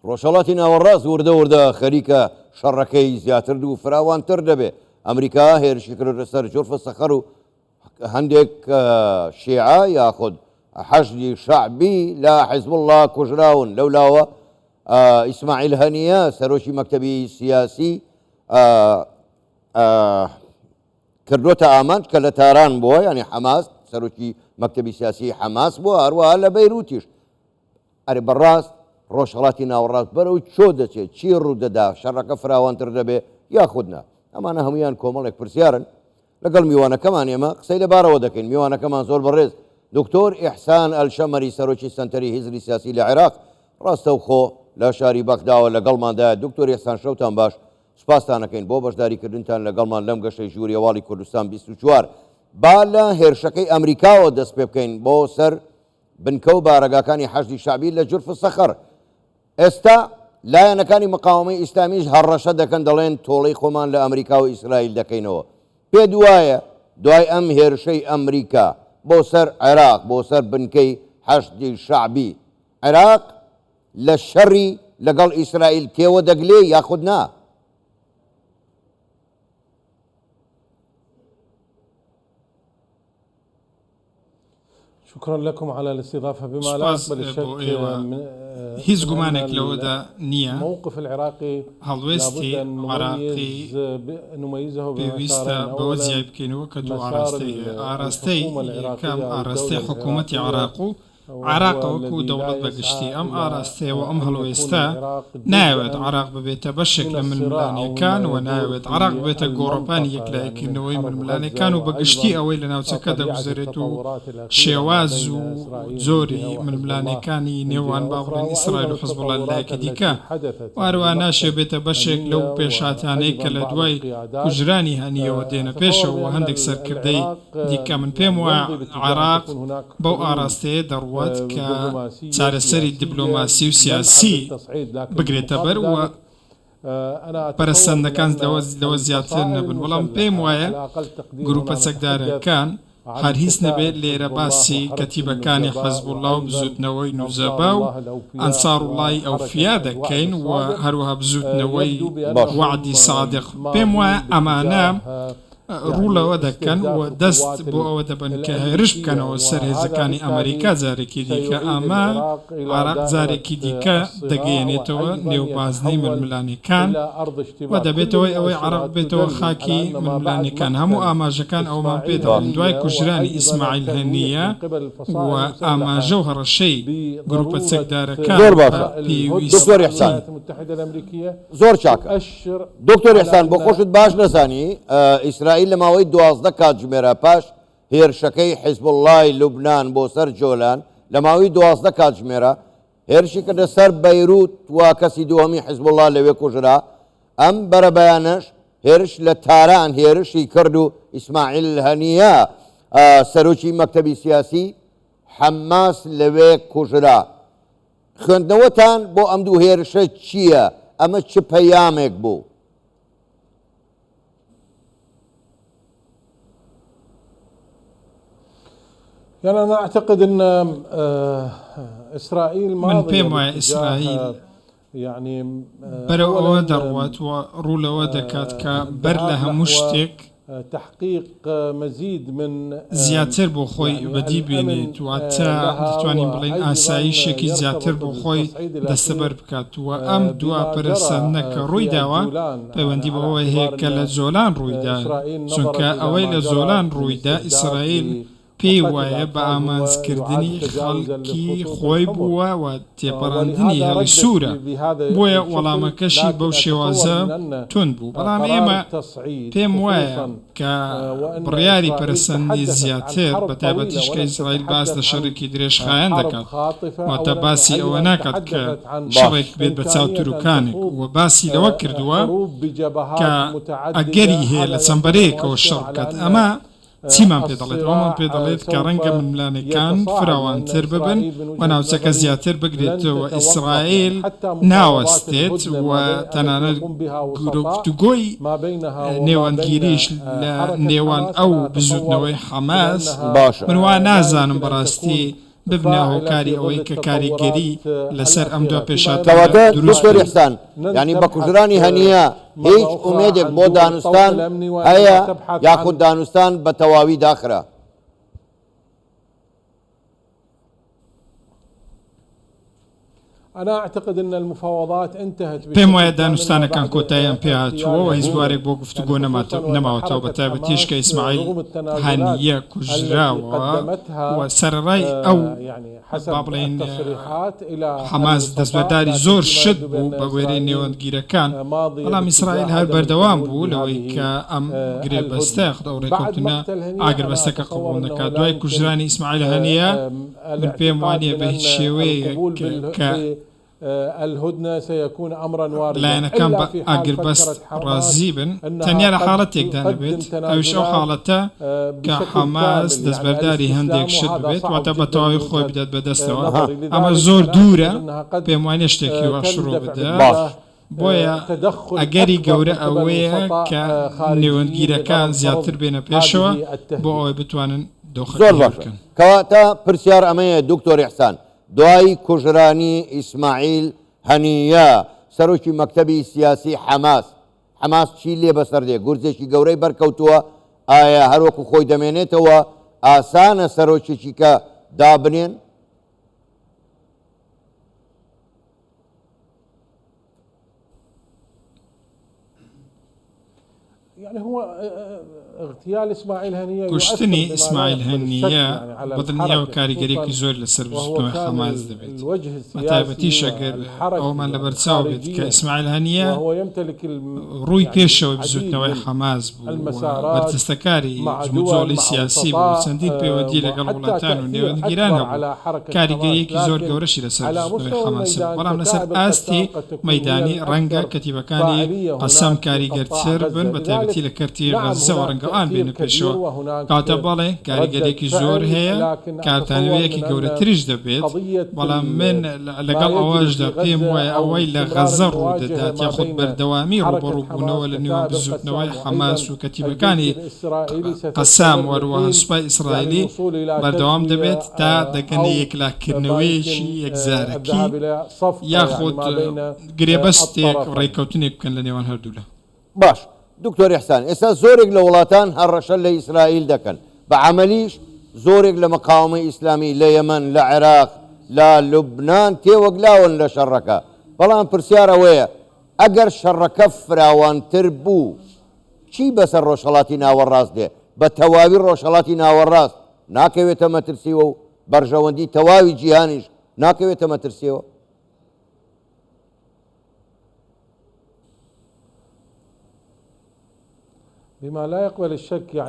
ڕۆژهەڵاتی ناوەڕاست وردە وردە خەریکە شەڕەکەی زیاتر و فراوانتر دەبێت. ئەمریکا هێرشی کرد لەسەر جورفە سەخەر و هەندێک شیعە یاخود حەشدی شەعبی لە حیزب الله کوژراون. لەولاوە ئیسماعیل هەنیە سەرۆکی مەکتەبی سیاسی کردوتە ئامانج کە لە تاران بووە، ینی حەماس سەرۆکی مەکتەبی سیاسی حەماس بووە، هەروەها لە بەیروتیش. ئەرێ بەڕاست ڕۆژهەڵاتی ناوەڕاست بەرەو چۆ دەچێت، چی ڕوودەدا، شەڕەکە فراوانتر دەبێت یاخودنا. ئەمانە هەمویان کۆمەڵێک پرسیارن. لەگەڵ میوانەکەمان ئێمە قسەی لەبارەوە دەکەین. میوانەکەمان زۆر بەڕێز دکتۆر ئیحسان ئەلشەمەری سەرۆکی سەنتەری حیزبی سیاسی لە عێراق ڕاستەوخۆ لە شاری بەغداوە لەگەڵماندایە. دکتۆر ئیحسان شەوتان باش، سوپاستانەکەین بۆ بەشداریکردنتان لەگەڵمان لەم گەشەی ژووری هێواڵی کوردستان 24. با لە هێرشەکەی ئەمریکاوە دەست پێ بکەین بۆ سەر بنکە و بارەگاکانی حەشدی شعبی لە جورف سەخەر. ئێستا لایەنەکانی مقاومەی ئیسلامیش هەڕەشە دەکەن، دەڵێن تۆڵەی خۆمان لە ئەمریکا و ئیسرائیل دەکەینەوە. پێ دوایە دوای ئەم هێرشەی ئەمریکا بۆ سەر عێراق، بۆ سەر بنکەی حەشدی شعبی، عێراق لە شەڕی لەگەڵ ئیسرائیل تێوە دەگلێ یاخود نا؟ شكرا لكم على الاستضافة. بما لا يقبل الشك هیچ گومانێک لەوەدا نییە موقف العراقي هەڵوێستی عراقی پێویستە بەوە جیای بکەینەوە کە دوو ئاراستەی یەکەم ئاراستەی حکوومەتی عراق و عراقەوەکو دەوڵەت بەگشتی. ئەم ئاراستەیەوە ئەم هەڵوێستە ناوێت عراق ببێتە بەشێک لە ململانیەکان و ناوێت عراق ببێتە گۆڕەپانی یەکلایەکردنەوەی ململانیەکان و بەگشتی ئەوەی لە ناوچەکە دەگوزارێت و شێواز و جۆری ململانیەکانی نێوان باوەڕێن ئیسرائیل و حیزب الله لایەکی دیکە واروە ناشێ بێتە بەشێک لەو پێشهاتانەی کە لە دوای کوژرانی هەنیەوە دێنە پێشەوە و هەندێک سەرکردەی دیکە. من پێم وایە عراق بەو ئاراستەیە دەڕوە کە چارەسەری دیبلۆماسی و سیاسی بگرێتە بەر و پەرستەندەکان لەوە زیاتر نەبن. بەڵام پێم وایە گروپە چەکدارەکان هەر هیچ نەبێت لێرە باسی کەتیبەکانی حەزب الله و بزوتنەوەی نوزەبا و ئەنساروڵڵای ئەوفیا دەکەین و هەروەها بزوتنەوەی وعدی سادق. پێم وایە ئەمانە ڕوولەوە دەکەن و دەست بۆ ئەوە دەبن کە هێرش بکەنەوە سەر هێزەکانی ئەمریکا جارێکی دیکە. ئەمە عراق جارێکی دیکە دەگەیەنێتەوە نێوبازنەی ململانیەکان و دەبێتەوەی ئەوەی عراق بێتەوە خاکی ململانیەکان. هەموو ئاماژەکان ئەومان پێ دەڵێن دوای کوژرانی ئیسماعیل هەنیە و ئاماژە و هەڕەشەی گروپە چەکدارەکان دکتۆر ئیحسان زۆر چاکە. دکتۆر ئیحسان بۆ خۆشت باش نەزانی ئیسرائیل لە ماوەی 12 کاتژمێرە پاش هێرشەکەی حیزب اللهی لوبنان بۆ سەر جۆلان لە ماوەی 12 کاتژمێرە هێرشی کردە سەر بەیروت و کەسی دووەمی حیزب الله لەوێ کوژرا. ئەم بەرەبەیانەش هێرش لە تاران هێرشی کرد و ئیسماعیل هەنیە سەرۆکی مەکتەبی سیاسی حەماس لەوێ کوژرا. خوێندنەوەتان بۆ ئەم دوو هێرشە چییە؟ ئەمە چ پەیامێک بوو؟ يعني أنا أعتقد أن إسرائيل من پێم وایە ئیسرائیل يعني بەرەو ئەوە دەڕوات و ڕوولەوە دەکات کە بەر لە هەموو شتێک تحقيق مزيد من زیاتر بۆ خۆی بەدی بێنێت واتە دەتوانین بڵین ئاسایشێکی زیاتر بۆ خۆی دەستەبەر بکات. و ئەم دوا پەرسەندنە کە ڕووی داوە پەیوەندی بەوە هەیە کە لە جۆلان ڕوویدا، چونکە ئەوەی لە جۆلان ڕوویدا ئیسرائیل پێی وایە بە ئامانجکردنی خەڵکی خۆی بووە و تێپەڕاندنی هەڵی سوورە، بۆیە وەڵامەکەشی بەو شێوازە تون بوو. بەڵام ئێمە پێم وایە کە بڕیاری پەرسەندی زیاتر بەتایبەتی شکە ئیسرائیل باس لە شەڕێکی درێژخایەن دەکات، واتە باسی ئەوە ناکات کە شەڕێک بێت بە چاو تورکانێک، و باسی لەوە کردووە کە ئەگەری هەیە لە چەمبەرەیەکەوە شەڕ بکات. ئەمە چیمان پێ دەڵێت؟ ئەومان پێ دەڵێت کە ڕەنگە ململانەکان فراوانتر ببن و ناوچەکە زیاتر بگرێتەوە، ئیسرائیل ناوەستێت و تەنانەت گفتوگۆی نێوانگیریش لە نێوان ئەو بزوتنەوەی حەماس من وا نازانم بەڕاستی ببنە هۆکاری ئەوەی کە کاریگەری لەسەر ئەم دو پێشات کەواتە دکتۆر ئیحسان ینی بە کوژرانی هەنیە هیچ ئومێدێک بۆ دانوستان هەیە یاخود دانوستان بە تەواوی داخرا؟ أنا أعتقد أن المفاوضات انتهت پێم وایە دانوستانەکان کۆتاییان پێ هاتووە و هیچ بوارێک بۆ گفتوگۆ نەماوەتەوە بە تایبەتیش کە ئیسماعیل هانیە کوژراوە و سەرڕای ئەو با بڵێن حەماس دەستبەرداری زۆر شت بوو بە وێرەی نێوەندگیرەکان، بەڵام ئیسرائیل هەر بەردەوام بوو لەوەی کە ئەم گرێبەستە خودە و ڕێکەوتنە ئاگربەستەکە قبوڵ نەکات. دوای کوژرانی ئیسماعیل هەنیە من پێم وانییە بە هیچ شێوەیەک کە الهدنة سيكون أمرا واردا لایەنەکان بە ئاگربەست ڕازی بن تەنیا لە حاڵەتێکدا نەبێت ئەوش ئەو حاڵەتە کە حەماس دەستبەرداری هەندێک شت بێت واتە بە تەواوی خۆی بدات بەدەستەوە. ئەمە زۆر دوورە، پێم وانە شتێکی وە شڕوو بدات. بۆیە ئەگەری گەورە ئەوەیە کە نێوەندگیرەکان زیاتر بێنە پێشەوە بۆ ئەوەی بتوانن زۆر باشن. کەواتە پرسیار ئەمەیە دکتۆر ئیحسان، دوای کوژرانی ئیسماعیل هەنیە سەرۆکی مەکتەبی سیاسی حەماس چی لێ بەسەردێ؟ گورجێکی گەورەی بەرکەوتووە، ئایا هەروەکو خۆی دەمێنێتەوە؟ ئاسانە سەرۆکێکی کە دابنێن؟ يعني هو اغتيال إسماعيل هنية کوشتنی ئیسماعیل هەنیە بەدڵنییا و کاریگەریەکی زۆر لەسەر بزوتنەوەی حەماس دەبێت. بەتایبەتی شەگەر ئەومان لە بەرچاو بێت کە ئیسماعیل هەنیە ڕووی پێشەوەی بزوتنەوەی حەماس بوو، بەرجەستەکاری جموجۆڵی سیاسی بوو، چەندین پەیوەندی لەگەڵ وڵاتان و نێوەندگیران هەبوو، کاریگەریەکی زۆر گەورەشی لەسەر بزوتنەوەی حەماس، بەڵام لەسەر ئاستی مەیدانی ڕەنگە کەتیبەکانی قەسەم کاریگەرتر بن، بەتایبەتی لە کەرتی غەزەوە ڕەنگە ئان بێنە پێشەوە. کاتە بەڵێ کاریگەرێکی زۆر هەیە، کارتانوەیەکی گەورەتریش دەبێت، بەڵام من لەگەڵ ئەوەشدا پێم وایە ئەوەی لە غەزە ڕوو دەدات یاخود بەردەوامی ڕوبەڕووبوونەوە لە نێوان بزوتنەوەی حەماس و کەتیبەکانی قەسام وەروەها سوپای ئیسرائیلی بەردەوام دەبێت تا دەگەنە یەکلاکردنەوەیەکی یەکجارەکی یاخود گرێبەستێک ڕێککەوتنێک بکەن لە نێوان هەردوولا. باش دکتۆر ئیحسان، ئێستا زۆرێک لە وڵاتان هەڕەشە لە ئیسرائیل دەکەن، بە عەمەلیش زۆرێک لە مەقاومەی ئیسلامی لە یەمەن، لە عێراق، لە لوبنان تێوەگلاون لە شەڕەکە. بەڵام پرسیار ئەوەیە ئەگەر شەڕەکە فراوانتر بوو چی بەسەر ڕۆژهەڵاتی ناوەڕاست دێ؟ بە تەواوی ڕۆژهەڵاتی ناوەڕاست ناکەوێتە مەترسیوە و بەرژەوەندی تەواوی جیهانیش ناکەوێتە مەترسیەوە؟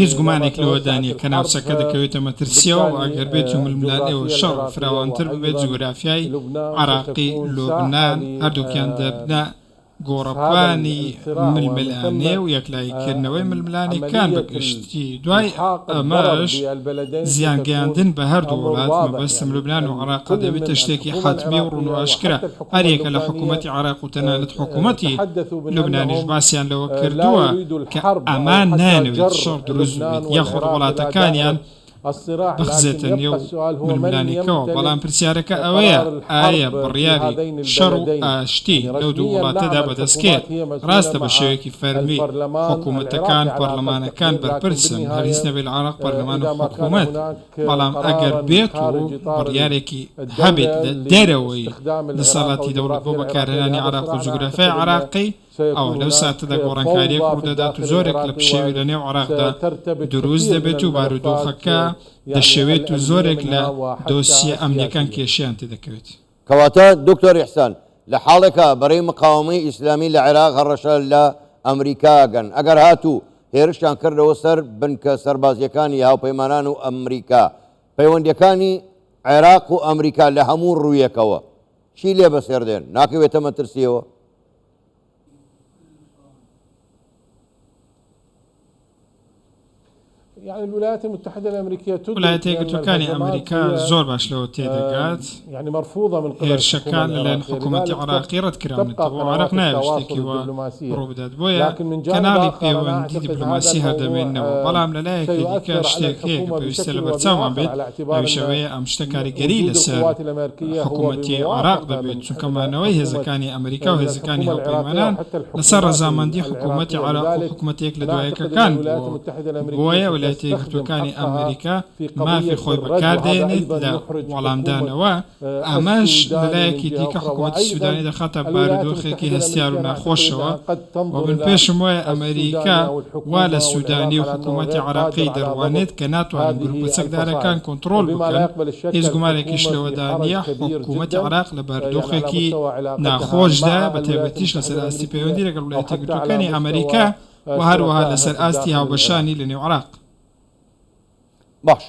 هیچ گومانێک لەوەدانە کە ناوچەکە دەکەوێتە مەترسیەوە و ئەگەر بێت و ململانەوە شەڕ فراوانتر ببێت جوگرافیای عراقی لوبنان هەردووکیان دەبنە گۆڕەپانی ململانێ و یەکلایکردنەوەی ململانەکان بەگشتی. دوای ئەمەش زیانگەیاندن بە هەردوو وڵات مەبەستم لوبنان و عراقا دەبێتە شتێکی حتمی و ڕوون و ئاشکرا. هەرێکە لە حکوومەتی عراق و تەنانەت حکوومەتی لوبنانیش باسییان لەوە کردووە کە ئەمان نانەوێت شەڕ دروست بێت یاخود وڵاتەکانیان بخزێتە نێو ململانێکەوە. بەڵام پرسیارەکە ئەوەیە ئایا بڕیاری شەڕ و ئاشتی لەو دوو وڵاتەدا بەدەستکێت؟ ڕاستە بە شێوەیەکی فەرمی حکوومەتەکان پەرلەمانەکان بەرپرسن، هەریس نەبێت لە عراق پەرلەمان و حکوومەت، بەڵام ئەگەر بێت و بڕیارێکی هەبێت لە دەرەوەی دەسەڵاتی دەوڵەت بۆ بەکارهێنانی عراق و جوگرافیای عراقی، ئەوە لەو ساتەدا گۆڕانکاریەک ڕوودەدات و زۆرێک لە پشێوی لە نێو عراقدا دروست دەبێت و بارودۆخەکە دەشەوێت و زۆرێک لە دۆسیە ئەمنیەکان کێشیان تێدەکەوێت. کەواتە دکتۆر ئیحسان، لە حاڵێکە بەڕێی مقاومەی ئیسلامی لە عێراق هەڕەشە لە ئەمریکاگەن، ئەگەر هاتوو هێرشیان کردەوە سەر بنکە سەربازیەکانی هاوپەیمانان و ئەمریکا، پەیوەندیەکانی عێراق و ئەمریکا لە هەموو ڕوویەکەوە چی لێ بەسێردێن؟ ناکەوێتە مەترسیەوە؟ يعني الولايات المتحدة الأمريكية تدرك ولايەتە بأن یەکگرتوەکانی الهجمات ئەمریکا هي زۆر باش لەوە تێدەگات يعني مرفوضة من قبل هێرشەکان لەلایەن حکوومەتی عراقی ڕەتکراونێتەوە عراق نایە شتێکی وە ڕوو بدات بۆیە کەناڵی پەیوەندی دیپلۆماسی هەردەمێننەوە بەڵام لەلایەکی دیکە شتێک هەیە کە پێویستە لە بەرچاومان بێت ئەویشەوەیە ئەم شتە کاریگەری لەسەر حکوومەتی عراق دەبێت چونکەمانەوەی هێزەکانی ئەمریکا و هێزەکانی هەڵپەیمانان لەسەر ڕەزامەندی حکوومەتی عراق و حکوومەتێک لە دوایەکەکان بۆیە ویلایەتە یەکگرتووەکانی ئەمریکا مافی خۆی بەکاردێنێت لە وەڵامدانەوە ئەمەش لەلایەکی دیکە حکوومەتی سوودانی دەخاتە بارودۆخێکی هەستیار و ناخۆشەوە و من پێشم وایە ئەمریکا وا لە سوودانی و حکوومەتی عراقی دەڕوانێت کە ناتوانن گروپە چەکدارەکان کۆنتڕۆڵ بکەن هیچ گومانێکیش لەوەدا نییە حکوومەتی عراق لە بەردۆخێکی ناخۆشدا بە تایبەتیش لەسەر ئاستی پەیوەندی لەگەڵ ویلایەتە یەکگرتووەکانی ئەمریکا و هەروەها لەسەر ئاستی هاوبەشانی لە نێو عراق. باش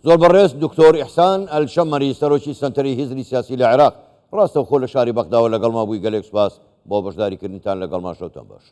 زۆر بەڕێز دکتۆر ئیحسان ئەلشەمەری سەرۆکی سنتەری هیزری سیاسی لە عێراق ڕاستەوخۆ لە شاری بەغداوە لەگەڵما بووی گەلێک سوپاس بۆ بەشداریکردنتان لەگەڵمان شەوتان باش.